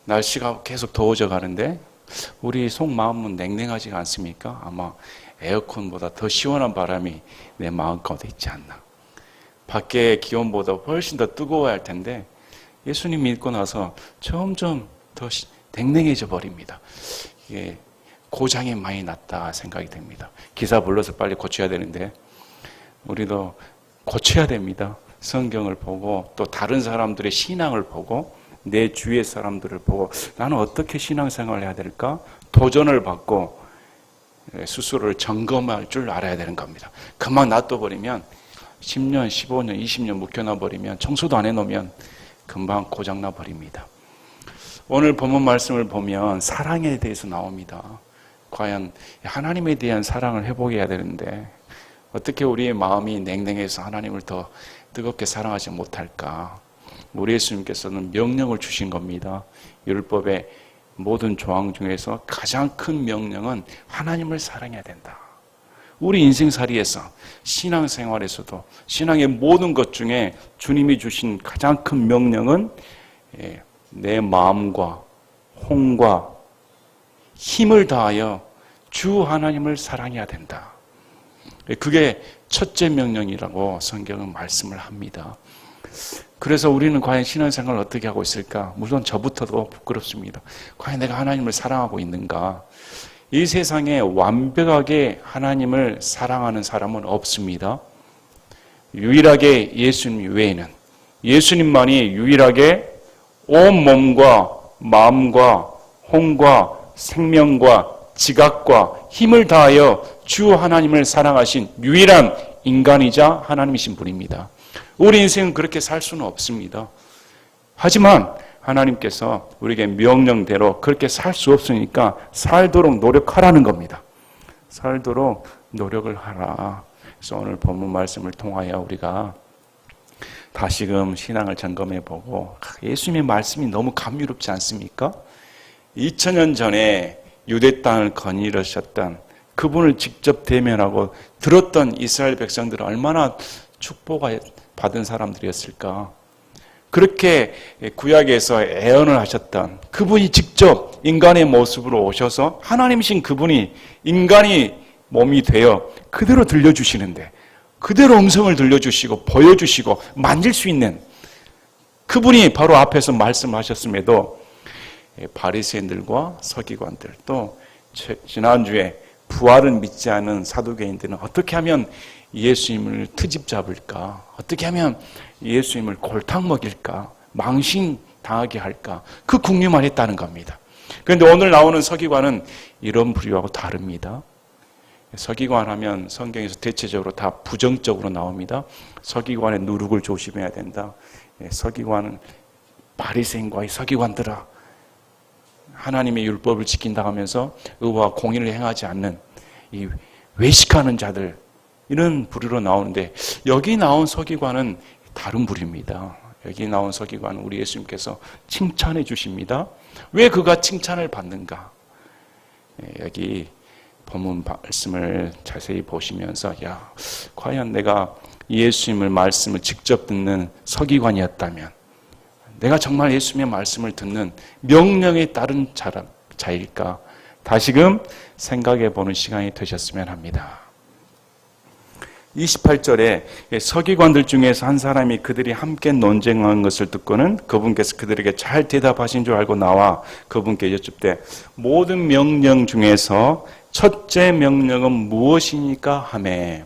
날씨가 계속 더워져 가는데 우리 속마음은 냉랭하지가 않습니까? 아마 에어컨보다 더 시원한 바람이 내 마음 가운데 있지 않나. 밖의 기온보다 훨씬 더 뜨거워야 할 텐데 예수님 믿고 나서 점점 더 냉랭해져 버립니다. 이게 고장이 많이 났다 생각이 됩니다. 기사 불러서 빨리 고쳐야 되는데 우리도 고쳐야 됩니다. 성경을 보고 또 다른 사람들의 신앙을 보고 내 주위의 사람들을 보고 나는 어떻게 신앙생활을 해야 될까? 도전을 받고 스스로를 점검할 줄 알아야 되는 겁니다. 그만 놔둬버리면 10년, 15년, 20년 묵혀놔버리면 청소도 안 해놓으면 금방 고장나버립니다. 오늘 본문 말씀을 보면 사랑에 대해서 나옵니다. 과연 하나님에 대한 사랑을 회복해야 되는데 어떻게 우리의 마음이 냉랭해서 하나님을 더 뜨겁게 사랑하지 못할까? 우리 예수님께서는 명령을 주신 겁니다. 율법의 모든 조항 중에서 가장 큰 명령은 하나님을 사랑해야 된다. 우리 인생살이에서 신앙생활에서도 신앙의 모든 것 중에 주님이 주신 가장 큰 명령은 내 마음과 혼과 힘을 다하여 주 하나님을 사랑해야 된다. 그게 첫째 명령이라고 성경은 말씀을 합니다. 그래서 우리는 과연 신앙생활을 어떻게 하고 있을까? 물론 저부터도 부끄럽습니다. 과연 내가 하나님을 사랑하고 있는가? 이 세상에 완벽하게 하나님을 사랑하는 사람은 없습니다. 유일하게 예수님 외에는 예수님만이 유일하게 온 몸과 마음과 혼과 생명과 지각과 힘을 다하여 주 하나님을 사랑하신 유일한 인간이자 하나님이신 분입니다. 우리 인생은 그렇게 살 수는 없습니다. 하지만 하나님께서 우리에게 명령대로 그렇게 살 수 없으니까 살도록 노력하라는 겁니다. 살도록 노력을 하라. 그래서 오늘 본문 말씀을 통하여 우리가 다시금 신앙을 점검해보고 예수님의 말씀이 너무 감미롭지 않습니까? 2000년 전에 유대 땅을 거닐으셨던 그분을 직접 대면하고 들었던 이스라엘 백성들은 얼마나 축복을 받은 사람들이었을까? 그렇게 구약에서 애언을 하셨던 그분이 직접 인간의 모습으로 오셔서 하나님이신 그분이 인간이 몸이 되어 그대로 들려주시는데 그대로 음성을 들려주시고 보여주시고 만질 수 있는 그분이 바로 앞에서 말씀하셨음에도 바리새인들과 서기관들 또 지난주에 부활을 믿지 않은 사두개인들은 어떻게 하면 예수님을 트집 잡을까? 어떻게 하면 예수님을 골탕 먹일까? 망신당하게 할까? 그 궁리만 했다는 겁니다. 그런데 오늘 나오는 서기관은 이런 부류하고 다릅니다. 서기관 하면 성경에서 대체적으로 다 부정적으로 나옵니다. 서기관의 누룩을 조심해야 된다. 서기관은 바리새인과의 서기관들아 하나님의 율법을 지킨다 하면서 의와 공의를 행하지 않는 이 외식하는 자들 이런 부류로 나오는데 여기 나온 서기관은 다른 부류입니다. 여기 나온 서기관은 우리 예수님께서 칭찬해 주십니다. 왜 그가 칭찬을 받는가? 여기 본문 말씀을 자세히 보시면서 과연 내가 예수님의 말씀을 직접 듣는 서기관이었다면 내가 정말 예수님의 말씀을 듣는 명령에 따른 자일까? 다시금 생각해 보는 시간이 되셨으면 합니다. 28절에 서기관들 중에서 한 사람이 그들이 함께 논쟁한 것을 듣고는 그분께서 그들에게 잘 대답하신 줄 알고 나와 그분께 여쭙되 모든 명령 중에서 첫째 명령은 무엇이니까 하매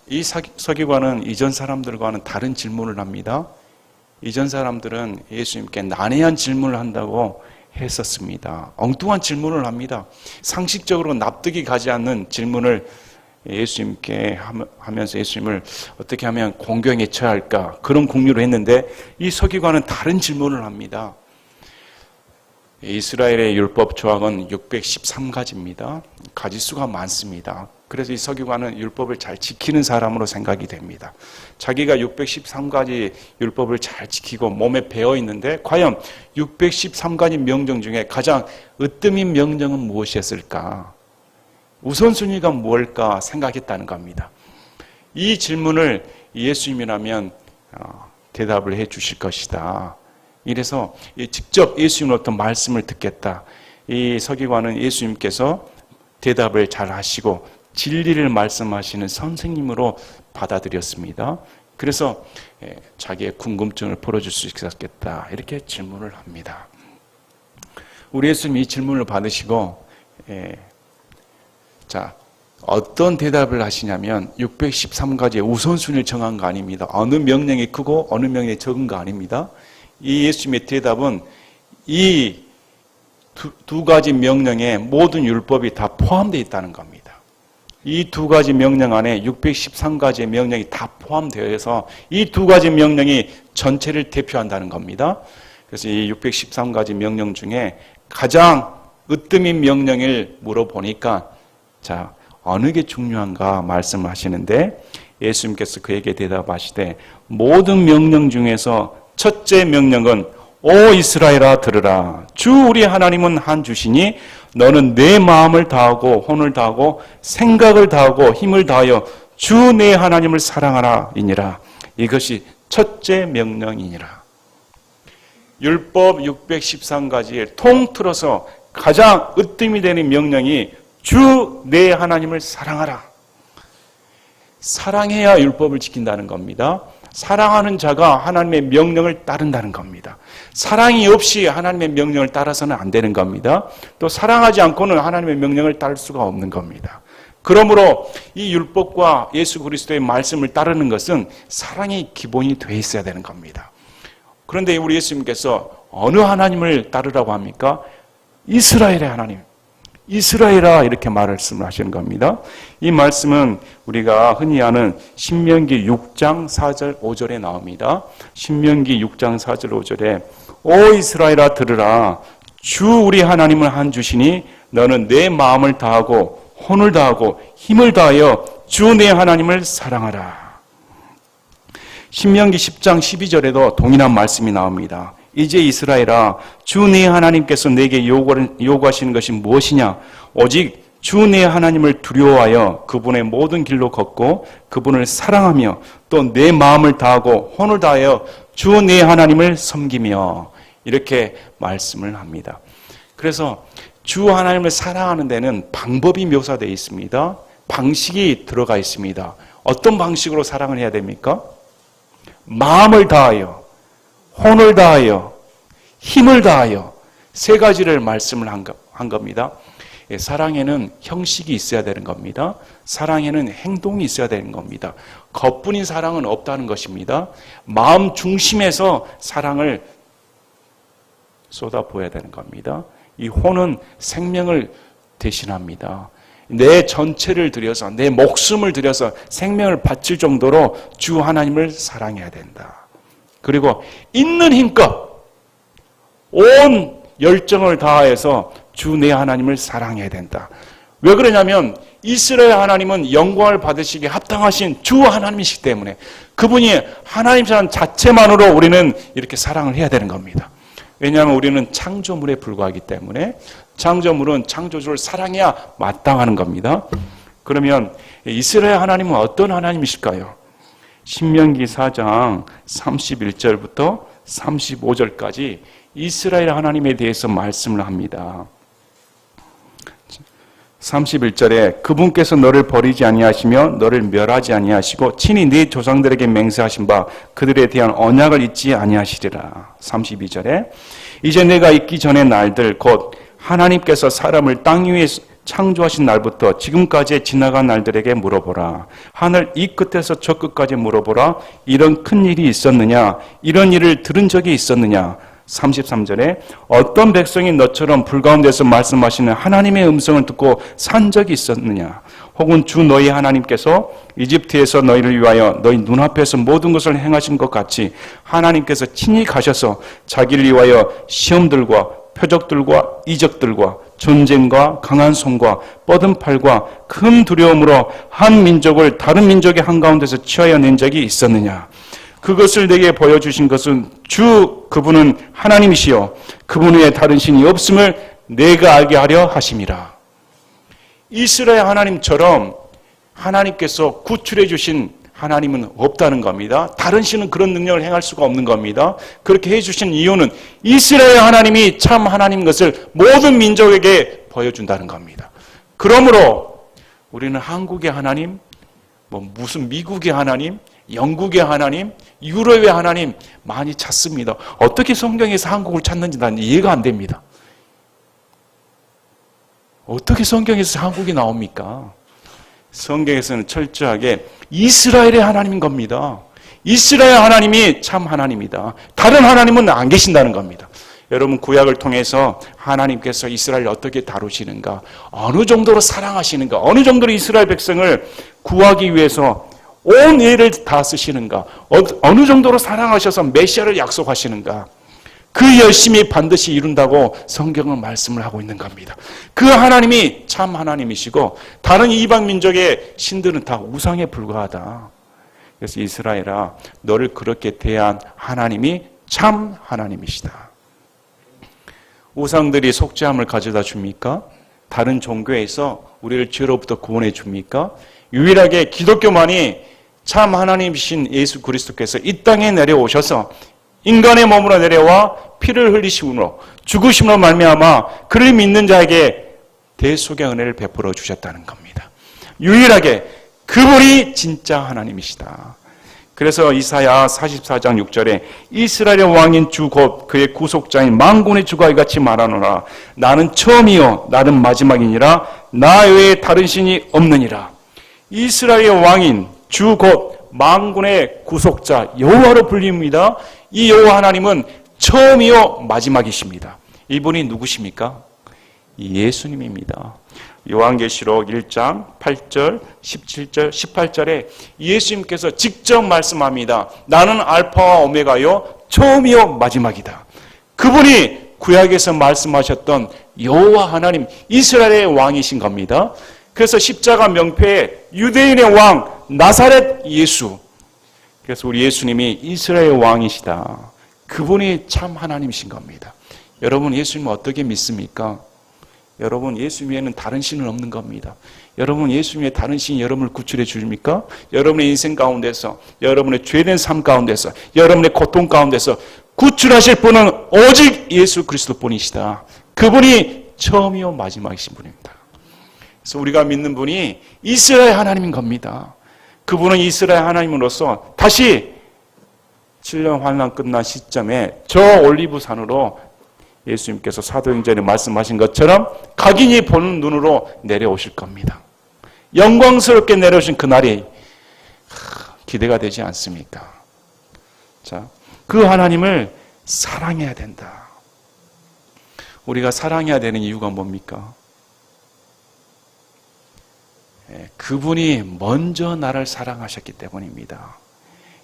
이 서기관은 이전 사람들과는 다른 질문을 합니다. 이전 사람들은 예수님께 난해한 질문을 한다고 했었습니다. 엉뚱한 질문을 합니다. 상식적으로 납득이 가지 않는 질문을 예수님께 하면서 예수님을 어떻게 하면 공경에 처할까 그런 궁리로 했는데 이 서기관은 다른 질문을 합니다. 이스라엘의 율법 조항은 613가지입니다. 가지수가 많습니다. 그래서 이 서기관은 율법을 잘 지키는 사람으로 생각이 됩니다. 자기가 613가지 율법을 잘 지키고 몸에 배어 있는데 과연 613가지 명령 중에 가장 으뜸인 명령은 무엇이었을까? 우선순위가 무엇일까 생각했다는 겁니다. 이 질문을 예수님이라면 대답을 해 주실 것이다. 이래서 직접 예수님으로부터 말씀을 듣겠다. 이 서기관은 예수님께서 대답을 잘 하시고 진리를 말씀하시는 선생님으로 받아들였습니다. 그래서 자기의 궁금증을 풀어줄 수 있었겠다. 이렇게 질문을 합니다. 우리 예수님이 이 질문을 받으시고 자, 어떤 대답을 하시냐면 613가지의 우선순위를 정한 거 아닙니다. 어느 명령이 크고 어느 명령이 적은 거 아닙니다. 이 예수님의 대답은 이 두 가지 명령에 모든 율법이 다 포함되어 있다는 겁니다. 이 두 가지 명령 안에 613가지의 명령이 다 포함되어 있어서 이 두 가지 명령이 전체를 대표한다는 겁니다. 그래서 이 613가지 명령 중에 가장 으뜸인 명령을 물어보니까 자, 어느 게 중요한가 말씀하시는데 예수님께서 그에게 대답하시되 모든 명령 중에서 첫째 명령은 오 이스라엘아 들으라. 주 우리 하나님은 한 주시니 너는 내 마음을 다하고 혼을 다하고 생각을 다하고 힘을 다하여 주 내 하나님을 사랑하라 이니라. 이것이 첫째 명령이니라. 율법 613가지를 통틀어서 가장 으뜸이 되는 명령이 주 내 하나님을 사랑하라. 사랑해야 율법을 지킨다는 겁니다. 사랑하는 자가 하나님의 명령을 따른다는 겁니다. 사랑이 없이 하나님의 명령을 따라서는 안 되는 겁니다. 또 사랑하지 않고는 하나님의 명령을 따를 수가 없는 겁니다. 그러므로 이 율법과 예수 그리스도의 말씀을 따르는 것은 사랑이 기본이 돼 있어야 되는 겁니다. 그런데 우리 예수님께서 어느 하나님을 따르라고 합니까? 이스라엘의 하나님. 이스라엘아 이렇게 말씀을 하시는 겁니다. 이 말씀은 우리가 흔히 아는 신명기 6장 4절 5절에 나옵니다. 신명기 6장 4절 5절에 오 이스라엘아 들으라. 주 우리 하나님은 한 주시니 너는 내 마음을 다하고 혼을 다하고 힘을 다하여 주 내 하나님을 사랑하라. 신명기 10장 12절에도 동일한 말씀이 나옵니다. 이제 이스라엘아 주 네 하나님께서 내게 요구하시는 것이 무엇이냐? 오직 주 네 하나님을 두려워하여 그분의 모든 길로 걷고 그분을 사랑하며 또 내 마음을 다하고 혼을 다하여 주 네 하나님을 섬기며 이렇게 말씀을 합니다. 그래서 주 하나님을 사랑하는 데는 방법이 묘사되어 있습니다. 방식이 들어가 있습니다. 어떤 방식으로 사랑을 해야 됩니까? 마음을 다하여 혼을 다하여 힘을 다하여 세 가지를 말씀을 한 겁니다. 사랑에는 형식이 있어야 되는 겁니다. 사랑에는 행동이 있어야 되는 겁니다. 겉뿐인 사랑은 없다는 것입니다. 마음 중심에서 사랑을 쏟아부어야 되는 겁니다. 이 혼은 생명을 대신합니다. 내 전체를 들여서 내 목숨을 들여서 생명을 바칠 정도로 주 하나님을 사랑해야 된다. 그리고 있는 힘껏 온 열정을 다해서 주 내 하나님을 사랑해야 된다. 왜 그러냐면 이스라엘 하나님은 영광을 받으시기에 합당하신 주 하나님이시기 때문에 그분이 하나님 자체만으로 우리는 이렇게 사랑을 해야 되는 겁니다. 왜냐하면 우리는 창조물에 불과하기 때문에 창조물은 창조주를 사랑해야 마땅하는 겁니다. 그러면 이스라엘 하나님은 어떤 하나님이실까요? 신명기 4장 31절부터 35절까지 이스라엘 하나님에 대해서 말씀을 합니다. 31절에 그분께서 너를 버리지 아니하시며 너를 멸하지 아니하시고 친히 네 조상들에게 맹세하신 바 그들에 대한 언약을 잊지 아니하시리라. 32절에 이제 내가 있기 전의 날들 곧 하나님께서 사람을 땅 위에 창조하신 날부터 지금까지 지나간 날들에게 물어보라. 하늘 이 끝에서 저 끝까지 물어보라. 이런 큰 일이 있었느냐? 이런 일을 들은 적이 있었느냐? 33절에 어떤 백성이 너처럼 불 가운데서 말씀하시는 하나님의 음성을 듣고 산 적이 있었느냐? 혹은 주 너희 하나님께서 이집트에서 너희를 위하여 너희 눈앞에서 모든 것을 행하신 것 같이 하나님께서 친히 가셔서 자기를 위하여 시험들과 표적들과 이적들과 전쟁과 강한 손과 뻗은 팔과 큰 두려움으로 한 민족을 다른 민족의 한가운데서 취하여 낸 적이 있었느냐? 그것을 내게 보여주신 것은 주 그분은 하나님이시요 그분 외에 다른 신이 없음을 내가 알게 하려 하심이라. 이스라엘 하나님처럼 하나님께서 구출해 주신 하나님은 없다는 겁니다. 다른 신은 그런 능력을 행할 수가 없는 겁니다. 그렇게 해주신 이유는 이스라엘 하나님이 참 하나님인 것을 모든 민족에게 보여준다는 겁니다. 그러므로 우리는 한국의 하나님, 무슨 미국의 하나님, 영국의 하나님, 유럽의 하나님 많이 찾습니다. 어떻게 성경에서 한국을 찾는지 난 이해가 안 됩니다. 어떻게 성경에서 한국이 나옵니까? 성경에서는 철저하게 이스라엘의 하나님인 겁니다. 이스라엘 하나님이 참 하나님이다. 다른 하나님은 안 계신다는 겁니다. 여러분, 구약을 통해서 하나님께서 이스라엘을 어떻게 다루시는가, 어느 정도로 사랑하시는가, 어느 정도로 이스라엘 백성을 구하기 위해서 온 애를 다 쓰시는가, 어느 정도로 사랑하셔서 메시아를 약속하시는가, 그 열심히 반드시 이룬다고 성경은 말씀을 하고 있는 겁니다. 그 하나님이 참 하나님이시고 다른 이방 민족의 신들은 다 우상에 불과하다. 그래서 이스라엘아, 너를 그렇게 대한 하나님이 참 하나님이시다. 우상들이 속죄함을 가져다 줍니까? 다른 종교에서 우리를 죄로부터 구원해 줍니까? 유일하게 기독교만이 참 하나님이신 예수 그리스도께서 이 땅에 내려오셔서 인간의 몸으로 내려와 피를 흘리심으로 죽으심으로 말미암아 그를 믿는 자에게 대속의 은혜를 베풀어 주셨다는 겁니다. 유일하게 그분이 진짜 하나님이시다. 그래서 이사야 44장 6절에 이스라엘의 왕인 주 곧 그의 구속자인 만군의 주가 이같이 말하노라. 나는 처음이요 나는 마지막이니라. 나 외에 다른 신이 없느니라. 이스라엘의 왕인 주 곧 만군의 구속자 여호와로 불립니다. 이 여호와 하나님은 처음이요 마지막이십니다. 이분이 누구십니까? 예수님입니다. 요한계시록 1장 8절, 17절, 18절에 예수님께서 직접 말씀합니다. 나는 알파와 오메가요 처음이요 마지막이다. 그분이 구약에서 말씀하셨던 여호와 하나님, 이스라엘의 왕이신 겁니다. 그래서 십자가 명패에 유대인의 왕 나사렛 예수, 그래서 우리 예수님이 이스라엘 왕이시다. 그분이 참 하나님이신 겁니다. 여러분, 예수님은 어떻게 믿습니까? 여러분, 예수 위에는 다른 신은 없는 겁니다. 여러분, 예수 위에 다른 신이 여러분을 구출해 주십니까? 여러분의 인생 가운데서, 여러분의 죄된 삶 가운데서, 여러분의 고통 가운데서 구출하실 분은 오직 예수 그리스도 뿐이시다. 그분이 처음이요 마지막이신 분입니다. 그래서 우리가 믿는 분이 이스라엘 하나님인 겁니다. 그분은 이스라엘 하나님으로서 다시 7년 환난 끝난 시점에 저 올리브산으로 예수님께서 사도행전에 말씀하신 것처럼 각인이 보는 눈으로 내려오실 겁니다. 영광스럽게 내려오신 그날이 기대가 되지 않습니까? 자, 그 하나님을 사랑해야 된다. 우리가 사랑해야 되는 이유가 뭡니까? 그분이 먼저 나를 사랑하셨기 때문입니다.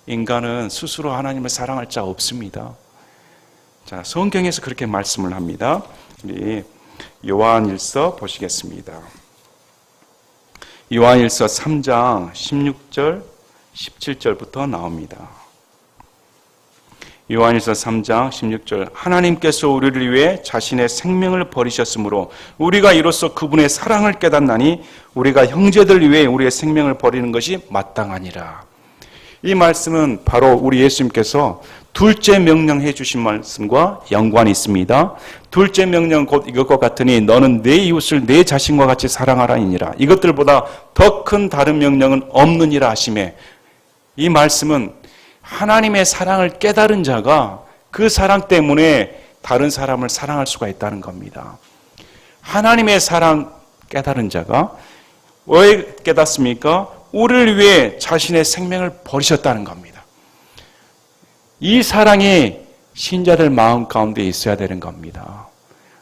인간은 스스로 하나님을 사랑할 자 없습니다. 자, 성경에서 그렇게 말씀을 합니다. 우리 요한일서 보시겠습니다. 요한일서 3장 16절, 17절부터 나옵니다. 요한일서 3장 16절 하나님께서 우리를 위해 자신의 생명을 버리셨으므로 우리가 이로써 그분의 사랑을 깨닫나니 우리가 형제들 위해 우리의 생명을 버리는 것이 마땅하니라. 이 말씀은 바로 우리 예수님께서 둘째 명령해 주신 말씀과 연관이 있습니다. 둘째 명령 곧 이것과 같으니 너는 내 이웃을 내 자신과 같이 사랑하라니라. 이것들보다 더 큰 다른 명령은 없느니라 하시매, 이 말씀은 하나님의 사랑을 깨달은 자가 그 사랑 때문에 다른 사람을 사랑할 수가 있다는 겁니다. 하나님의 사랑 깨달은 자가 왜 깨닫습니까? 우리를 위해 자신의 생명을 버리셨다는 겁니다. 이 사랑이 신자들 마음 가운데 있어야 되는 겁니다.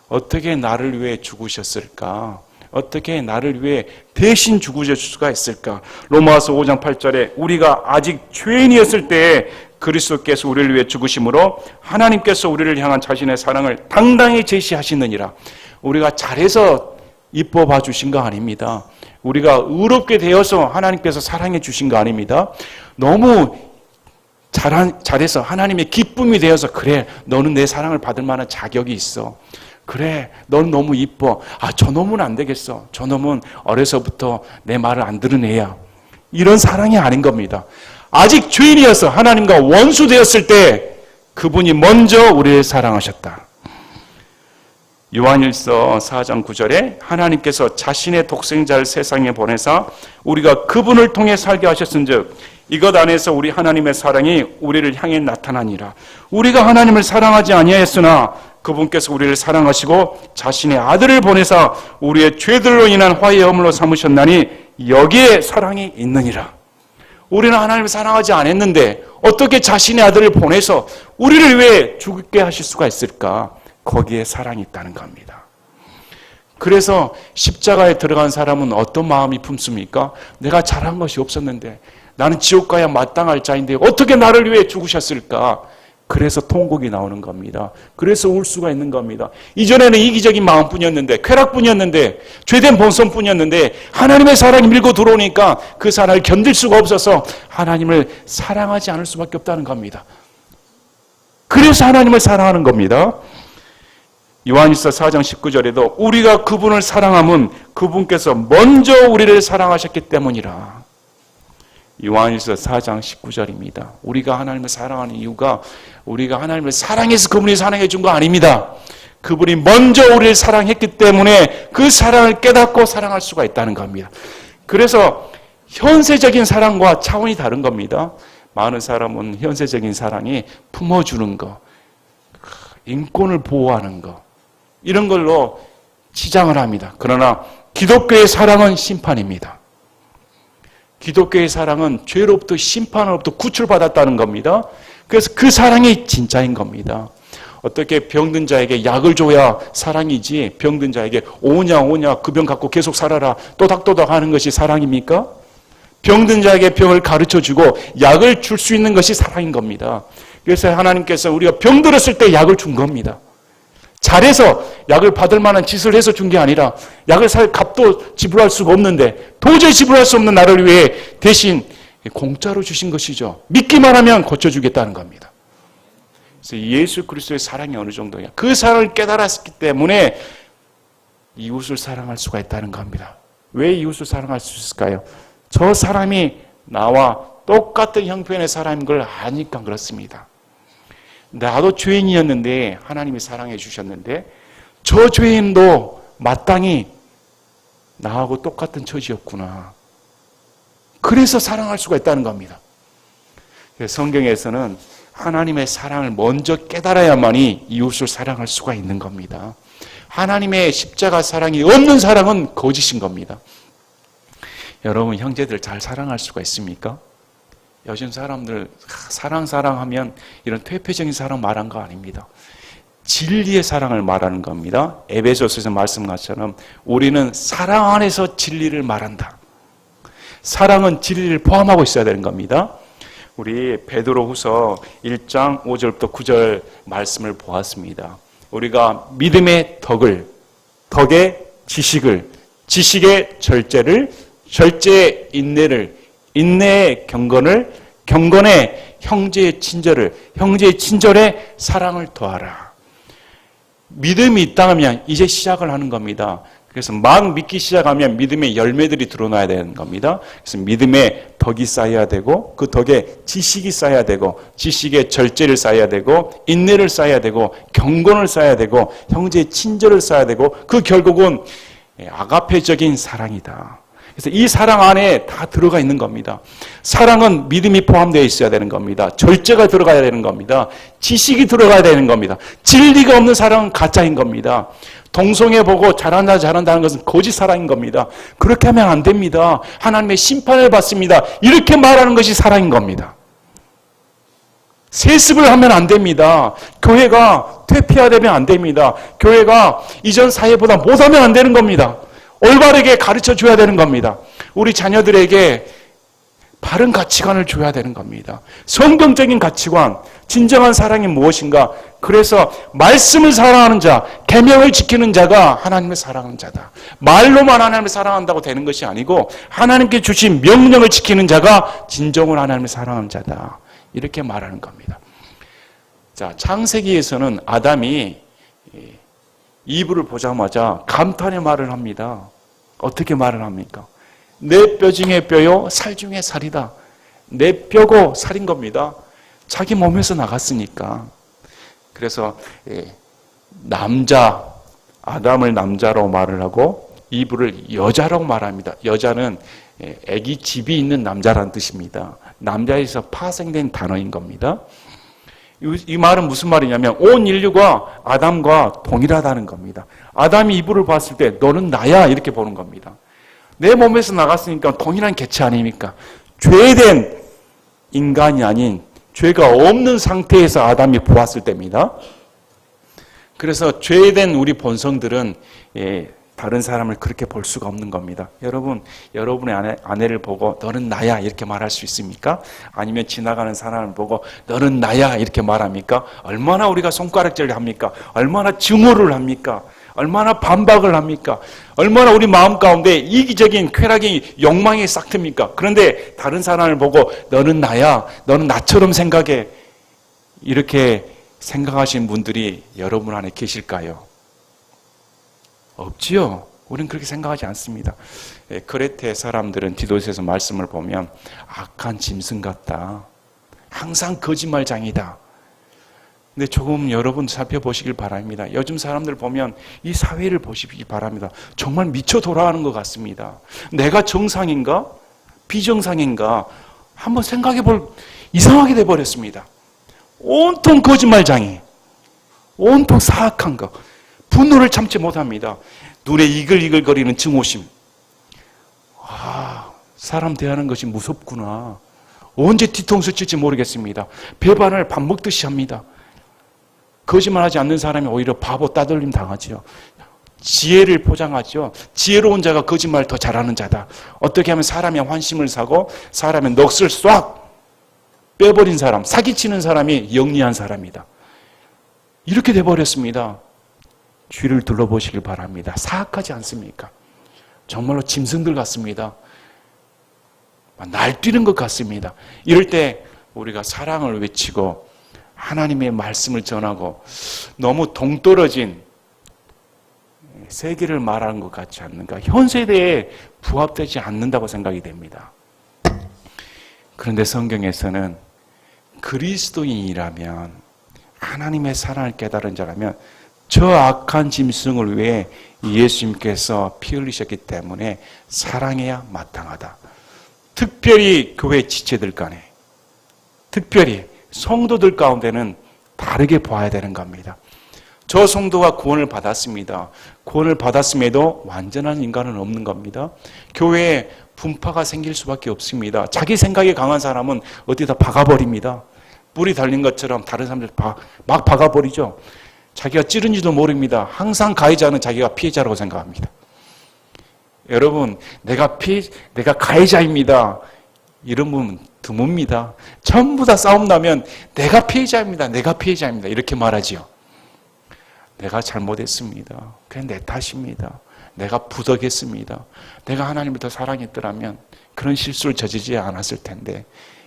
어떻게 나를 위해 죽으셨을까? 어떻게 나를 위해 대신 죽으실 수가 있을까? 로마서 5장 8절에 우리가 아직 죄인이었을 때에 그리스도께서 우리를 위해 죽으심으로 하나님께서 우리를 향한 자신의 사랑을 당당히 제시하시느니라. 우리가 잘해서 이뻐 봐 주신 거 아닙니다. 우리가 의롭게 되어서 하나님께서 사랑해 주신 거 아닙니다. 너무 잘해서 하나님의 기쁨이 되어서 그래, 너는 내 사랑을 받을 만한 자격이 있어. 그래, 넌 너무 이뻐. 저 놈은 안 되겠어. 저 놈은 어려서부터 내 말을 안 들은 애야. 이런 사랑이 아닌 겁니다. 아직 죄인이어서 하나님과 원수 되었을 때 그분이 먼저 우리를 사랑하셨다. 요한일서 4장 9절에 하나님께서 자신의 독생자를 세상에 보내사 우리가 그분을 통해 살게 하셨은즉 이것 안에서 우리 하나님의 사랑이 우리를 향해 나타나니라. 우리가 하나님을 사랑하지 아니하였으나 그분께서 우리를 사랑하시고 자신의 아들을 보내사 우리의 죄들로 인한 화해 허물로 삼으셨나니 여기에 사랑이 있느니라. 우리는 하나님을 사랑하지 않았는데 어떻게 자신의 아들을 보내서 우리를 왜 죽게 하실 수가 있을까? 거기에 사랑이 있다는 겁니다. 그래서 십자가에 들어간 사람은 어떤 마음이 품습니까? 내가 잘한 것이 없었는데 나는 지옥 가야 마땅할 자인데 어떻게 나를 위해 죽으셨을까? 그래서 통곡이 나오는 겁니다. 그래서 울 수가 있는 겁니다. 이전에는 이기적인 마음뿐이었는데, 쾌락뿐이었는데, 죄된 본성뿐이었는데 하나님의 사랑이 밀고 들어오니까 그 사랑을 견딜 수가 없어서 하나님을 사랑하지 않을 수밖에 없다는 겁니다. 그래서 하나님을 사랑하는 겁니다. 요한일서 4장 19절에도 우리가 그분을 사랑함은 그분께서 먼저 우리를 사랑하셨기 때문이라. 요한일서 4장 19절입니다. 우리가 하나님을 사랑하는 이유가 우리가 하나님을 사랑해서 그분이 사랑해 준 거 아닙니다. 그분이 먼저 우리를 사랑했기 때문에 그 사랑을 깨닫고 사랑할 수가 있다는 겁니다. 그래서 현세적인 사랑과 차원이 다른 겁니다. 많은 사람은 현세적인 사랑이 품어주는 거, 인권을 보호하는 거, 이런 걸로 치장을 합니다. 그러나 기독교의 사랑은 심판입니다. 기독교의 사랑은 죄로부터 심판으로부터 구출받았다는 겁니다. 그래서 그 사랑이 진짜인 겁니다. 어떻게 병든 자에게 약을 줘야 사랑이지 병든 자에게 오냐 그 병 갖고 계속 살아라 또닥또닥 하는 것이 사랑입니까? 병든 자에게 병을 가르쳐주고 약을 줄 수 있는 것이 사랑인 겁니다. 그래서 하나님께서 우리가 병들었을 때 약을 준 겁니다. 잘해서 약을 받을 만한 짓을 해서 준 게 아니라 약을 살 값도 지불할 수가 없는데 도저히 지불할 수 없는 나를 위해 대신 공짜로 주신 것이죠. 믿기만 하면 고쳐주겠다는 겁니다. 그래서 예수 그리스도의 사랑이 어느 정도냐. 그 사랑을 깨달았기 때문에 이웃을 사랑할 수가 있다는 겁니다. 왜 이웃을 사랑할 수 있을까요? 저 사람이 나와 똑같은 형편의 사람인 걸 아니까 그렇습니다. 나도 죄인이었는데 하나님이 사랑해 주셨는데 저 죄인도 마땅히 나하고 똑같은 처지였구나. 그래서 사랑할 수가 있다는 겁니다. 성경에서는 하나님의 사랑을 먼저 깨달아야만이 이웃을 사랑할 수가 있는 겁니다. 하나님의 십자가 사랑이 없는 사랑은 거짓인 겁니다. 여러분 형제들 잘 사랑할 수가 있습니까? 요즘 사람들 사랑하면 이런 퇴폐적인 사랑 말한 거 아닙니다. 진리의 사랑을 말하는 겁니다. 에베소서에서 말씀한 것처럼 우리는 사랑 안에서 진리를 말한다. 사랑은 진리를 포함하고 있어야 되는 겁니다. 우리 베드로후서 1장 5절부터 9절 말씀을 보았습니다. 우리가 믿음의 덕의 지식을, 지식의 절제를, 절제의 인내를, 인내의 경건을, 경건의 형제의 친절을, 형제의 친절에 사랑을 더하라. 믿음이 있다면 이제 시작을 하는 겁니다. 그래서 막 믿기 시작하면 믿음의 열매들이 드러나야 되는 겁니다. 그래서 믿음의 덕이 쌓여야 되고 그 덕에 지식이 쌓여야 되고 지식의 절제를 쌓아야 되고 인내를 쌓아야 되고 경건을 쌓아야 되고 형제의 친절을 쌓아야 되고 그 결국은 아가페적인 사랑이다. 그래서 이 사랑 안에 다 들어가 있는 겁니다. 사랑은 믿음이 포함되어 있어야 되는 겁니다. 절제가 들어가야 되는 겁니다. 지식이 들어가야 되는 겁니다. 진리가 없는 사랑은 가짜인 겁니다. 동성애보고 잘한다는 것은 거짓 사랑인 겁니다. 그렇게 하면 안 됩니다. 하나님의 심판을 받습니다. 이렇게 말하는 것이 사랑인 겁니다. 세습을 하면 안 됩니다. 교회가 퇴폐화되면 안 됩니다. 교회가 이전 사회보다 못하면 안 되는 겁니다. 올바르게 가르쳐 줘야 되는 겁니다. 우리 자녀들에게 바른 가치관을 줘야 되는 겁니다. 성경적인 가치관, 진정한 사랑이 무엇인가? 그래서 말씀을 사랑하는 자, 계명을 지키는 자가 하나님을 사랑하는 자다. 말로만 하나님을 사랑한다고 되는 것이 아니고 하나님께 주신 명령을 지키는 자가 진정으로 하나님을 사랑하는 자다. 이렇게 말하는 겁니다. 자, 창세기에서는 아담이 이브를 보자마자 감탄의 말을 합니다. 어떻게 말을 합니까? 내 뼈 중에 뼈요 살 중에 살이다. 내 뼈고 살인 겁니다. 자기 몸에서 나갔으니까. 그래서 남자, 아담을 남자로 말을 하고 이브를 여자라고 말합니다. 여자는 아기 집이 있는 남자라는 뜻입니다. 남자에서 파생된 단어인 겁니다. 이 말은 무슨 말이냐면 온 인류가 아담과 동일하다는 겁니다. 아담이 이브를 봤을 때 너는 나야 이렇게 보는 겁니다. 내 몸에서 나갔으니까 동일한 개체 아닙니까? 죄된 인간이 아닌 죄가 없는 상태에서 아담이 보았을 때입니다. 그래서 죄된 우리 본성들은 다른 사람을 그렇게 볼 수가 없는 겁니다. 여러분, 여러분의 아내를 보고 너는 나야 이렇게 말할 수 있습니까? 아니면 지나가는 사람을 보고 너는 나야 이렇게 말합니까? 얼마나 우리가 손가락질을 합니까? 얼마나 증오를 합니까? 얼마나 반박을 합니까? 얼마나 우리 마음 가운데 이기적인 쾌락이 욕망이 싹 틉니까? 그런데 다른 사람을 보고 너는 나야, 너는 나처럼 생각해 이렇게 생각하시는 분들이 여러분 안에 계실까요? 없지요. 우리는 그렇게 생각하지 않습니다. 크레테 사람들은 디도서에서 말씀을 보면 악한 짐승 같다. 항상 거짓말장이다. 근데 조금 여러분 살펴보시길 바랍니다. 요즘 사람들 보면 이 사회를 보시기 바랍니다. 정말 미쳐 돌아가는 것 같습니다. 내가 정상인가? 비정상인가? 한번 생각해 볼 이상하게 돼버렸습니다. 온통 거짓말장이, 온통 사악한 것, 분노를 참지 못합니다. 눈에 이글이글거리는 증오심. 사람 대하는 것이 무섭구나. 언제 뒤통수 칠지 모르겠습니다. 배반을 밥 먹듯이 합니다. 거짓말하지 않는 사람이 오히려 바보 따돌림 당하지요. 지혜를 포장하죠. 지혜로운 자가 거짓말 더 잘하는 자다. 어떻게 하면 사람의 환심을 사고 사람의 넋을 싹 빼버린 사람, 사기치는 사람이 영리한 사람이다. 이렇게 돼버렸습니다. 주위를 둘러보시길 바랍니다. 사악하지 않습니까? 정말로 짐승들 같습니다. 날뛰는 것 같습니다. 이럴 때 우리가 사랑을 외치고 하나님의 말씀을 전하고 너무 동떨어진 세계를 말하는 것 같지 않는가? 현 세대에 부합되지 않는다고 생각이 됩니다. 그런데 성경에서는 그리스도인이라면, 하나님의 사랑을 깨달은 자라면 저 악한 짐승을 위해 예수님께서 피 흘리셨기 때문에 사랑해야 마땅하다. 특별히 교회 지체들 간에, 특별히 성도들 가운데는 다르게 봐야 되는 겁니다. 저 성도가 구원을 받았습니다. 구원을 받았음에도 완전한 인간은 없는 겁니다. 교회에 분파가 생길 수밖에 없습니다. 자기 생각이 강한 사람은 어디다 박아버립니다. 뿔이 달린 것처럼 다른 사람들 막 박아버리죠. 자기가 찌른지도 모릅니다. 항상 가해자는 자기가 피해자라고 생각합니다. 여러분, 내가 가해자입니다. 이런 분은 드뭅니다. 전부 다 싸움 나면 내가 피해자입니다. 내가 피해자입니다. 이렇게 말하지요. 내가 잘못했습니다. 그냥 내 탓입니다. 내가 부덕했습니다. 내가 하나님을 더 사랑했더라면 그런 실수를 저지르지 않았을 텐데.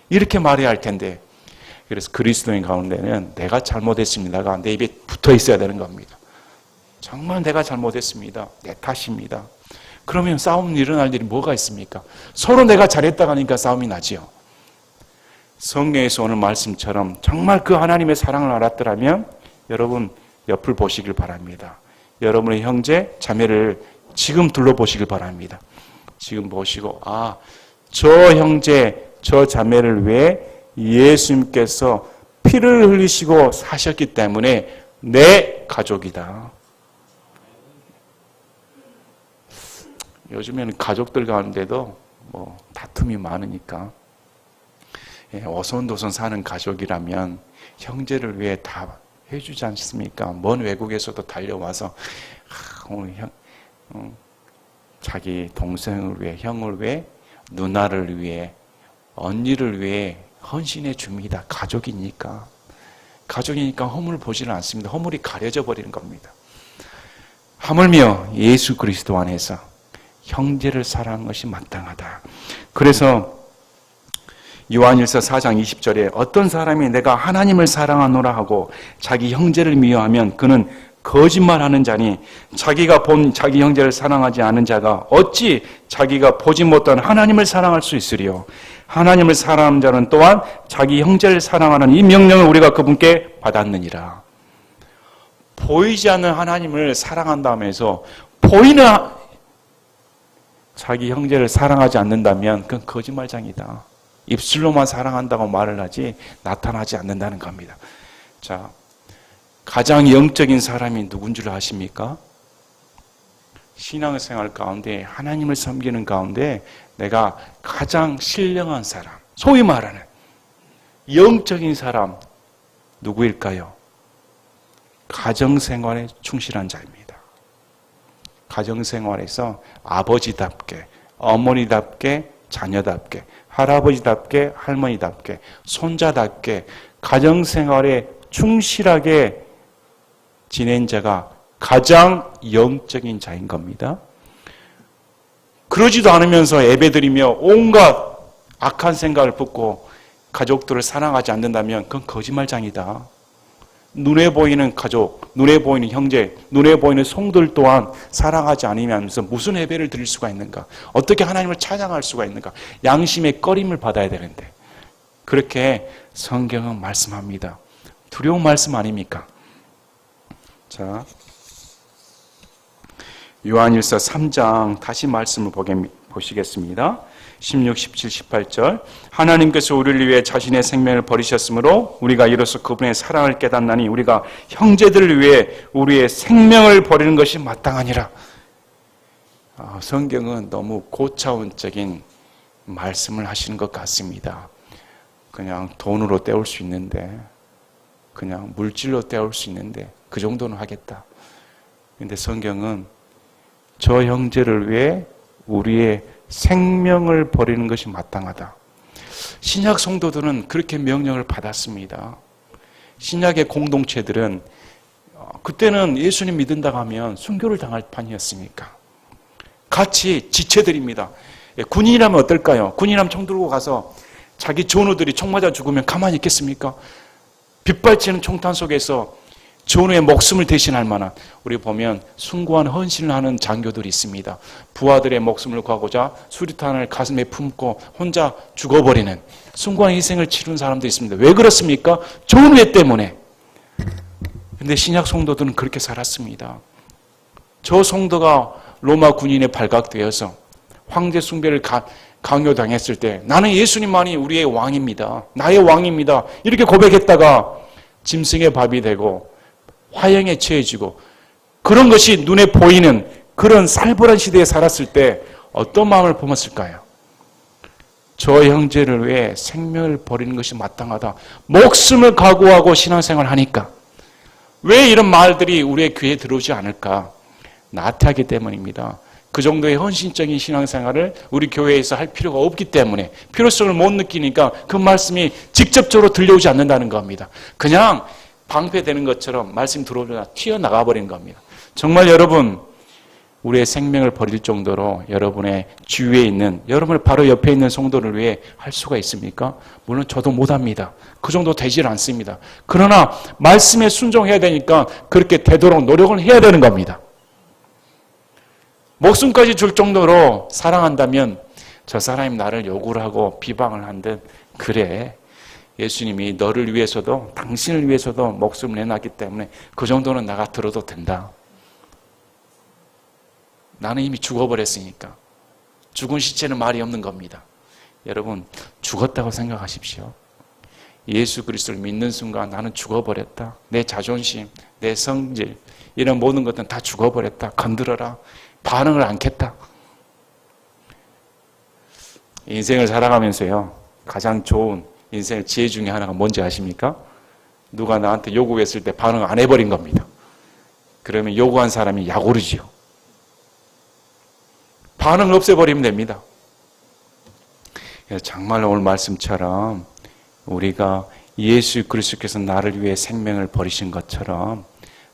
이렇게 말해야 할 텐데. 그래서 그리스도인 가운데는 내가 잘못했습니다가 내 입에 붙어 있어야 되는 겁니다. 정말 내가 잘못했습니다. 내 탓입니다. 그러면 싸움 일어날 일이 뭐가 있습니까? 서로 내가 잘했다고 하니까 싸움이 나지요. 성경에서 오늘 말씀처럼 정말 그 하나님의 사랑을 알았더라면 여러분 옆을 보시길 바랍니다. 여러분의 형제, 자매를 지금 둘러보시길 바랍니다. 지금 보시고 저 형제, 저 자매를 위해 예수님께서 피를 흘리시고 사셨기 때문에 내 가족이다. 요즘에는 가족들 가운데도 다툼이 많으니까 오손도손 사는 가족이라면 형제를 위해 다 해주지 않습니까? 먼 외국에서도 달려와서 오늘 자기 동생을 위해, 형을 위해, 누나를 위해, 언니를 위해 헌신해 줍니다. 가족이니까. 가족이니까 허물 보지는 않습니다. 허물이 가려져 버리는 겁니다. 하물며 예수 그리스도 안에서 형제를 사랑하는 것이 마땅하다. 그래서 요한일서 4장 20절에 어떤 사람이 내가 하나님을 사랑하노라 하고 자기 형제를 미워하면 그는 거짓말하는 자니 자기가 본 자기 형제를 사랑하지 않은 자가 어찌 자기가 보지 못한 하나님을 사랑할 수 있으리요. 하나님을 사랑하는 자는 또한 자기 형제를 사랑하는 이 명령을 우리가 그분께 받았느니라. 보이지 않는 하나님을 사랑한다면서 보이는 자기 형제를 사랑하지 않는다면 그건 거짓말장이다. 입술로만 사랑한다고 말을 하지 나타나지 않는다는 겁니다. 자, 가장 영적인 사람이 누군 줄 아십니까? 신앙생활 가운데 하나님을 섬기는 가운데 내가 가장 신령한 사람, 소위 말하는 영적인 사람 누구일까요? 가정생활에 충실한 자입니다. 가정생활에서 아버지답게, 어머니답게, 자녀답게, 할아버지답게, 할머니답게, 손자답게 가정생활에 충실하게 지낸 자가 가장 영적인 자인 겁니다. 그러지도 않으면서 예배드리며 온갖 악한 생각을 품고 가족들을 사랑하지 않는다면 그건 거짓말장이다. 눈에 보이는 가족, 눈에 보이는 형제, 눈에 보이는 성도들 또한 사랑하지 않으면서 무슨 예배를 드릴 수가 있는가? 어떻게 하나님을 찬양할 수가 있는가? 양심의 꺼림을 받아야 되는데 그렇게 성경은 말씀합니다. 두려운 말씀 아닙니까? 자, 요한일서 3장 다시 말씀을 보시겠습니다. 16, 17, 18절 하나님께서 우리를 위해 자신의 생명을 버리셨으므로 우리가 이로써 그분의 사랑을 깨닫나니 우리가 형제들을 위해 우리의 생명을 버리는 것이 마땅하니라. 성경은 너무 고차원적인 말씀을 하시는 것 같습니다. 그냥 돈으로 때울 수 있는데 그냥 물질로 때울 수 있는데 그 정도는 하겠다. 그런데 성경은 저 형제를 위해 우리의 생명을 버리는 것이 마땅하다. 신약 성도들은 그렇게 명령을 받았습니다. 신약의 공동체들은 그때는 예수님 믿는다고 하면 순교를 당할 판이었으니까 같이 지체들입니다. 군인이라면 어떨까요? 군인이라면 총 들고 가서 자기 전우들이 총 맞아 죽으면 가만히 있겠습니까? 빗발치는 총탄 속에서 전우의 목숨을 대신할 만한, 우리 보면 숭고한 헌신을 하는 장교들이 있습니다. 부하들의 목숨을 구하고자 수류탄을 가슴에 품고 혼자 죽어버리는 숭고한 희생을 치른 사람들이 있습니다. 왜 그렇습니까? 전우회 때문에. 그런데 신약 성도들은 그렇게 살았습니다. 저 성도가 로마 군인에 발각되어서 황제 숭배를 강요당했을 때 나는 예수님만이 우리의 왕입니다. 나의 왕입니다. 이렇게 고백했다가 짐승의 밥이 되고 화형에 처해지고 그런 것이 눈에 보이는 그런 살벌한 시대에 살았을 때 어떤 마음을 품었을까요? 저 형제를 위해 생명을 버리는 것이 마땅하다. 목숨을 각오하고 신앙생활을 하니까. 왜 이런 말들이 우리의 귀에 들어오지 않을까? 나태하기 때문입니다. 그 정도의 헌신적인 신앙생활을 우리 교회에서 할 필요가 없기 때문에, 필요성을 못 느끼니까 그 말씀이 직접적으로 들려오지 않는다는 겁니다. 그냥 방패되는 것처럼 말씀 들어오려다 튀어나가 버린 겁니다. 정말 여러분, 우리의 생명을 버릴 정도로 여러분의 주위에 있는, 여러분의 바로 옆에 있는 성도를 위해 할 수가 있습니까? 물론 저도 못합니다. 그 정도 되질 않습니다. 그러나 말씀에 순종해야 되니까 그렇게 되도록 노력을 해야 되는 겁니다. 목숨까지 줄 정도로 사랑한다면 저 사람이 나를 욕을 하고 비방을 한듯, 그래, 예수님이 너를 위해서도 당신을 위해서도 목숨을 내놨기 때문에 그 정도는 나가 들어도 된다. 나는 이미 죽어버렸으니까. 죽은 시체는 말이 없는 겁니다. 여러분, 죽었다고 생각하십시오. 예수 그리스도를 믿는 순간 나는 죽어버렸다. 내 자존심, 내 성질, 이런 모든 것들은 다 죽어버렸다. 건드려라. 반응을 않겠다. 인생을 살아가면서요, 가장 좋은 인생의 지혜 중에 하나가 뭔지 아십니까? 누가 나한테 요구했을 때 반응 안 해버린 겁니다. 그러면 요구한 사람이 약오르지요. 반응을 없애버리면 됩니다. 정말 오늘 말씀처럼 우리가 예수 그리스도께서 나를 위해 생명을 버리신 것처럼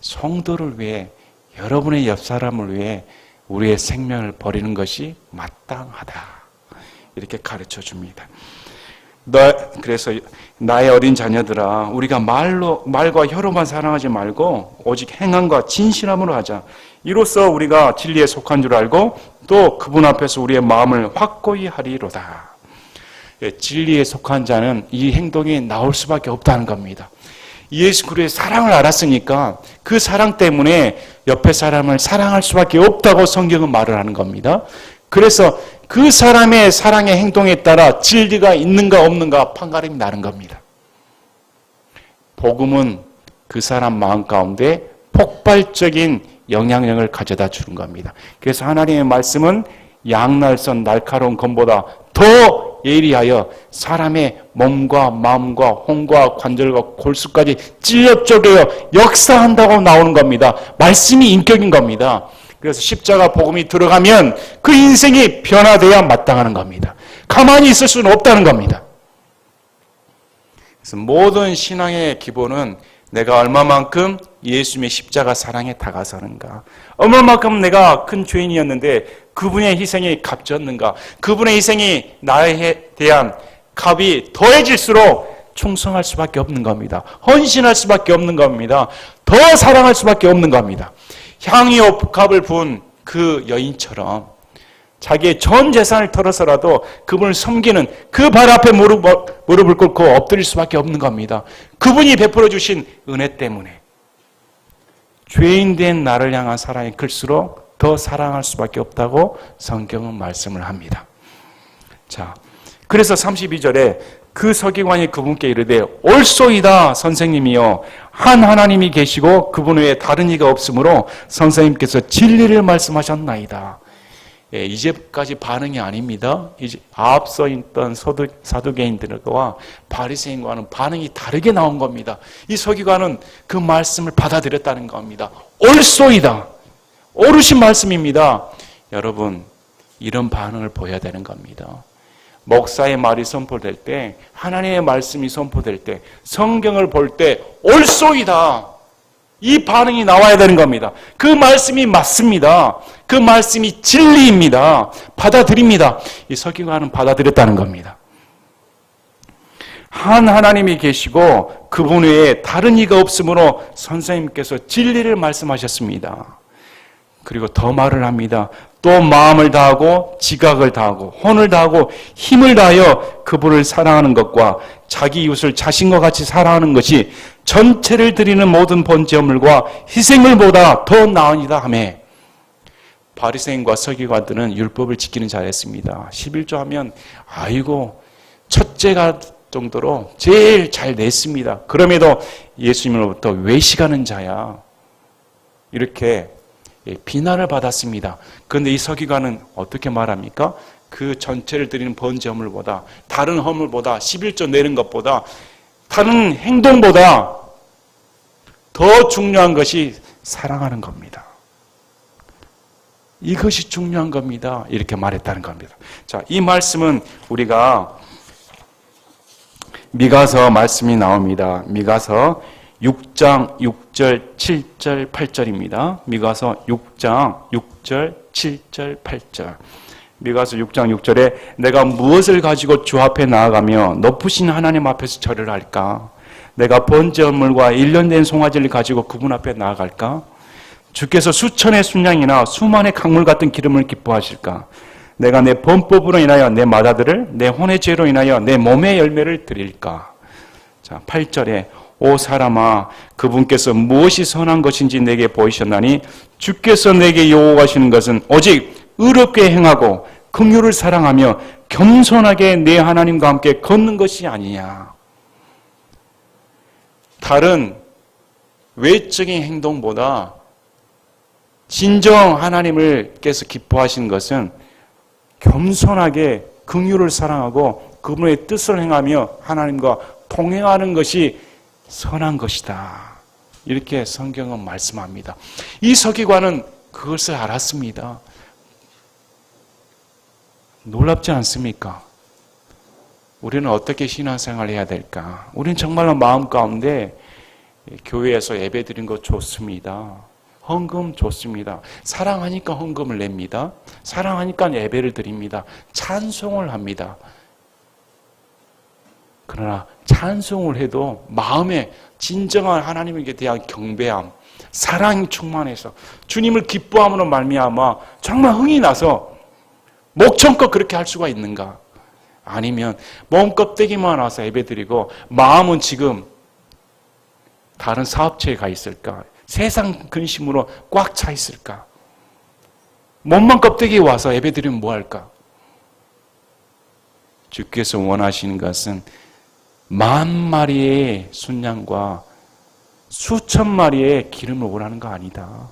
성도를 위해, 여러분의 옆 사람을 위해 우리의 생명을 버리는 것이 마땅하다. 이렇게 가르쳐 줍니다. 그래서 나의 어린 자녀들아, 우리가 말과 혀로만 사랑하지 말고 오직 행함과 진실함으로 하자. 이로써 우리가 진리에 속한 줄 알고 또 그분 앞에서 우리의 마음을 확고히 하리로다. 진리에 속한 자는 이 행동이 나올 수밖에 없다는 겁니다. 예수 그리스도의 사랑을 알았으니까 그 사랑 때문에 옆에 사람을 사랑할 수밖에 없다고 성경은 말을 하는 겁니다. 그래서 그 사람의 사랑의 행동에 따라 진리가 있는가 없는가 판가름이 나는 겁니다. 복음은 그 사람 마음 가운데 폭발적인 영향력을 가져다 주는 겁니다. 그래서 하나님의 말씀은 양날선 날카로운 검보다 더 예리하여 사람의 몸과 마음과 혼과 관절과 골수까지 찔러 쪼개어 역사한다고 나오는 겁니다. 말씀이 인격인 겁니다. 그래서 십자가 복음이 들어가면 그 인생이 변화돼야 마땅하는 겁니다. 가만히 있을 수는 없다는 겁니다. 그래서 모든 신앙의 기본은 내가 얼마만큼 예수님의 십자가 사랑에 다가서는가, 얼마만큼 내가 큰 죄인이었는데 그분의 희생이 값졌는가, 그분의 희생이 나에 대한 값이 더해질수록 충성할 수밖에 없는 겁니다. 헌신할 수밖에 없는 겁니다. 더 사랑할 수밖에 없는 겁니다. 향유 값을 부은 그 여인처럼 자기의 전 재산을 털어서라도 그분을 섬기는 그 발 앞에 무릎을 꿇고 엎드릴 수밖에 없는 겁니다. 그분이 베풀어 주신 은혜 때문에 죄인 된 나를 향한 사랑이 클수록 더 사랑할 수밖에 없다고 성경은 말씀을 합니다. 자, 그래서 32절에 그 서기관이 그분께 이르되 옳소이다 선생님이여, 한 하나님이 계시고 그분 외에 다른 이가 없으므로 선생님께서 진리를 말씀하셨나이다. 예, 이제까지 반응이 아닙니다. 이제 앞서 있던 사두개인들과 바리새인과는 반응이 다르게 나온 겁니다. 이 서기관은 그 말씀을 받아들였다는 겁니다. 옳소이다. 옳으신 말씀입니다. 여러분, 이런 반응을 보여야 되는 겁니다. 목사의 말이 선포될 때, 하나님의 말씀이 선포될 때, 성경을 볼 때 옳소이다. 이 반응이 나와야 되는 겁니다. 그 말씀이 맞습니다. 그 말씀이 진리입니다. 받아들입니다. 이 서기관은 받아들였다는 겁니다. 한 하나님이 계시고 그분 외에 다른 이가 없으므로 선생님께서 진리를 말씀하셨습니다. 그리고 더 말을 합니다. 또 마음을 다하고 지각을 다하고 혼을 다하고 힘을 다하여 그분을 사랑하는 것과 자기 이웃을 자신과 같이 사랑하는 것이 전체를 드리는 모든 번제물과 희생물보다 더 나으니라 하며, 바리새인과 서기관들은 율법을 지키는 자였습니다. 11조 하면 아이고 첫째가 정도로 제일 잘 냈습니다. 그럼에도 예수님으로부터 외식하는 자야, 이렇게 비난을 받았습니다. 그런데 이 서기관은 어떻게 말합니까? 그 전체를 드리는 번제물보다, 다른 허물보다, 11조 내는 것보다, 다른 행동보다 더 중요한 것이 사랑하는 겁니다. 이것이 중요한 겁니다. 이렇게 말했다는 겁니다. 자, 이 말씀은 우리가 미가서 말씀이 나옵니다. 미가서 6장 6절 7절 8절입니다. 미가서 6장 6절 7절 8절. 미가서 6장 6절에 내가 무엇을 가지고 주 앞에 나아가며 높으신 하나님 앞에서 절을 할까? 내가 번제물과 1년 된 송아지를 가지고 그분 앞에 나아갈까? 주께서 수천의 순양이나 수만의 강물 같은 기름을 기뻐하실까? 내가 내 범법으로 인하여 내 맏아들을, 내 혼의 죄로 인하여 내 몸의 열매를 드릴까? 자, 8절에 오 사람아, 그분께서 무엇이 선한 것인지 내게 보이셨나니 주께서 내게 요구하시는 것은 오직 의롭게 행하고 긍휼을 사랑하며 겸손하게 내 하나님과 함께 걷는 것이 아니냐. 다른 외적인 행동보다 진정 하나님을께서 기뻐하시는 것은 겸손하게 긍휼을 사랑하고 그분의 뜻을 행하며 하나님과 동행하는 것이 선한 것이다. 이렇게 성경은 말씀합니다. 이 서기관은 그것을 알았습니다. 놀랍지 않습니까? 우리는 어떻게 신앙생활을 해야 될까? 우리는 정말로 마음 가운데 교회에서 예배 드린 거 좋습니다. 헌금 좋습니다. 사랑하니까 헌금을 냅니다. 사랑하니까 예배를 드립니다. 찬송을 합니다. 그러나 찬송을 해도 마음에 진정한 하나님에게 대한 경배함, 사랑이 충만해서 주님을 기뻐함으로 말미암아 정말 흥이 나서 목청껏 그렇게 할 수가 있는가? 아니면 몸 껍데기만 와서 예배드리고 마음은 지금 다른 사업체에 가 있을까? 세상 근심으로 꽉 차 있을까? 몸만 껍데기에 와서 예배드리면 뭐 할까? 주께서 원하시는 것은 10,000마리의 순양과 수천 마리의 기름을 원하는 거 아니다.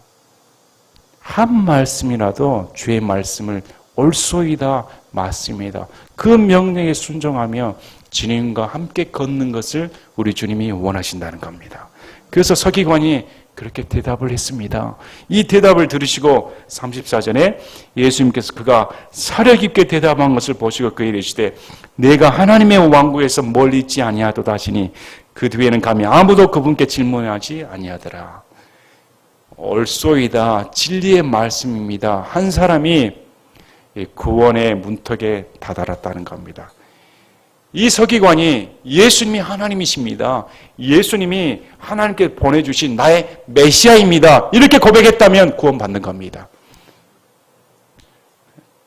한 말씀이라도 주의 말씀을 옳소이다 맞습니다. 그 명령에 순종하며 주님과 함께 걷는 것을 우리 주님이 원하신다는 겁니다. 그래서 서기관이 그렇게 대답을 했습니다. 이 대답을 들으시고 34절에 예수님께서 그가 사려 깊게 대답한 것을 보시고 그에게 이르시되 내가 하나님의 왕국에서 멀리 있지 아니하도다 하시니 그 뒤에는 감히 아무도 그분께 질문하지 아니하더라. 옳소이다. 진리의 말씀입니다. 한 사람이 구원의 문턱에 다다랐다는 겁니다. 이 서기관이 예수님이 하나님이십니다. 예수님이 하나님께 보내주신 나의 메시아입니다. 이렇게 고백했다면 구원받는 겁니다.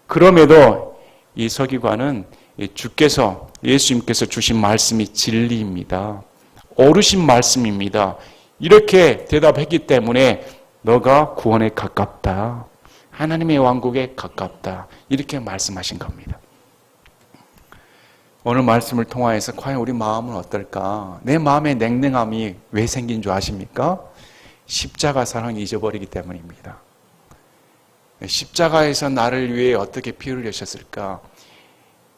그럼에도 이 서기관은 예수님께서 주신 말씀이 진리입니다. 옳으신 말씀입니다. 이렇게 대답했기 때문에 너가 구원에 가깝다. 하나님의 왕국에 가깝다. 이렇게 말씀하신 겁니다. 오늘 말씀을 통하여서 과연 우리 마음은 어떨까? 내 마음의 냉랭함이 왜 생긴 줄 아십니까? 십자가 사랑을 잊어버리기 때문입니다. 십자가에서 나를 위해 어떻게 피를 흘리셨을까?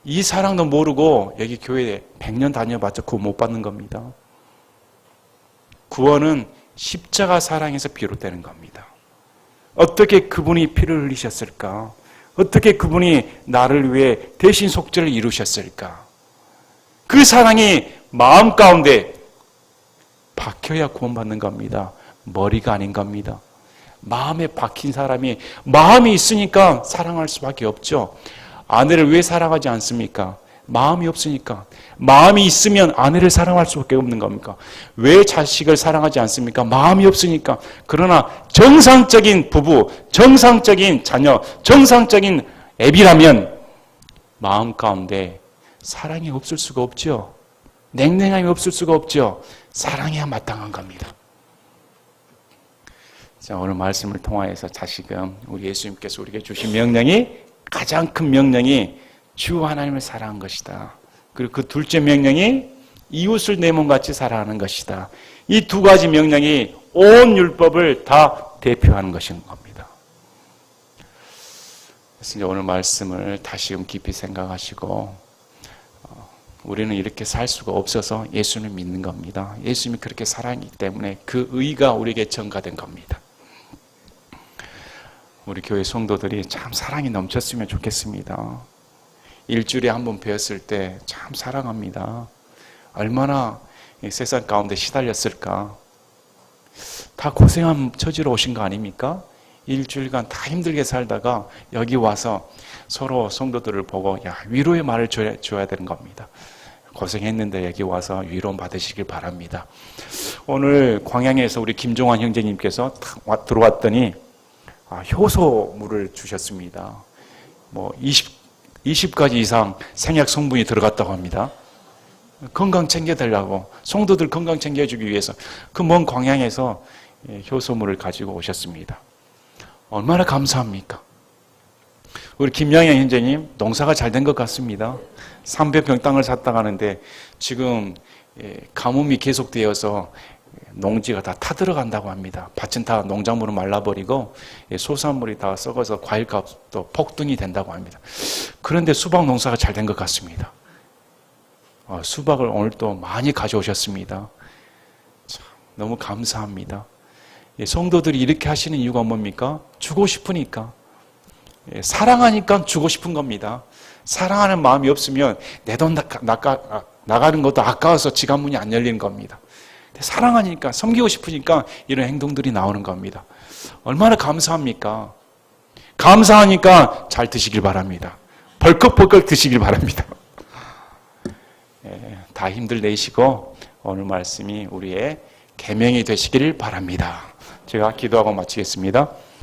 이 사랑도 모르고 여기 교회에 100년 다녀봤자 구원 못 받는 겁니다. 구원은 십자가 사랑에서 비롯되는 겁니다. 어떻게 그분이 피를 흘리셨을까? 어떻게 그분이 나를 위해 대신 속죄를 이루셨을까? 그 사랑이 마음 가운데 박혀야 구원받는 겁니다. 머리가 아닌 겁니다. 마음에 박힌 사람이 마음이 있으니까 사랑할 수밖에 없죠. 아내를 왜 사랑하지 않습니까? 마음이 없으니까. 마음이 있으면 아내를 사랑할 수밖에 없는 겁니까? 왜 자식을 사랑하지 않습니까? 마음이 없으니까. 그러나 정상적인 부부, 정상적인 자녀, 정상적인 애비라면 마음 가운데 사랑이 없을 수가 없죠. 냉랭함이 없을 수가 없죠. 사랑해야 마땅한 겁니다. 자, 오늘 말씀을 통하여서 다시금 우리 예수님께서 우리에게 주신 명령이 가장 큰 명령이 주 하나님을 사랑한 것이다. 그리고 그 둘째 명령이 이웃을 내 몸같이 사랑하는 것이다. 이 두 가지 명령이 온 율법을 다 대표하는 것인 겁니다. 그래서 이제 오늘 말씀을 다시금 깊이 생각하시고 우리는 이렇게 살 수가 없어서 예수님을 믿는 겁니다. 예수님이 그렇게 사랑이기 때문에 그 의가 우리에게 전가된 겁니다. 우리 교회 성도들이 참 사랑이 넘쳤으면 좋겠습니다. 일주일에 한 번 배웠을 때 참 사랑합니다. 얼마나 세상 가운데 시달렸을까. 다 고생한 처지로 오신 거 아닙니까? 일주일간 다 힘들게 살다가 여기 와서 서로 성도들을 보고 위로의 말을 줘야 되는 겁니다. 고생했는데 여기 와서 위로 받으시길 바랍니다. 오늘 광양에서 우리 김종환 형제님께서 들어왔더니 효소물을 주셨습니다. 20가지 이상 생약 성분이 들어갔다고 합니다. 건강 챙겨달라고, 성도들 건강 챙겨주기 위해서 그 먼 광양에서 효소물을 가지고 오셨습니다. 얼마나 감사합니까? 우리 김양현 형제님 농사가 잘 된 것 같습니다. 300평 땅을 샀다 가는데 지금 가뭄이 계속되어서 농지가 다 타들어간다고 합니다. 밭은 다 농작물을 말라버리고 소산물이 다 썩어서 과일값도 폭등이 된다고 합니다. 그런데 수박 농사가 잘 된 것 같습니다. 수박을 오늘 또 많이 가져오셨습니다. 참, 너무 감사합니다. 성도들이 이렇게 하시는 이유가 뭡니까? 주고 싶으니까. 사랑하니까 주고 싶은 겁니다. 사랑하는 마음이 없으면 내 돈 나가는 것도 아까워서 지갑문이 안 열리는 겁니다. 사랑하니까, 섬기고 싶으니까 이런 행동들이 나오는 겁니다. 얼마나 감사합니까? 감사하니까 잘 드시길 바랍니다. 벌컥벌컥 드시길 바랍니다. 다 힘들 내시고 오늘 말씀이 우리의 계명이 되시기를 바랍니다. 제가 기도하고 마치겠습니다.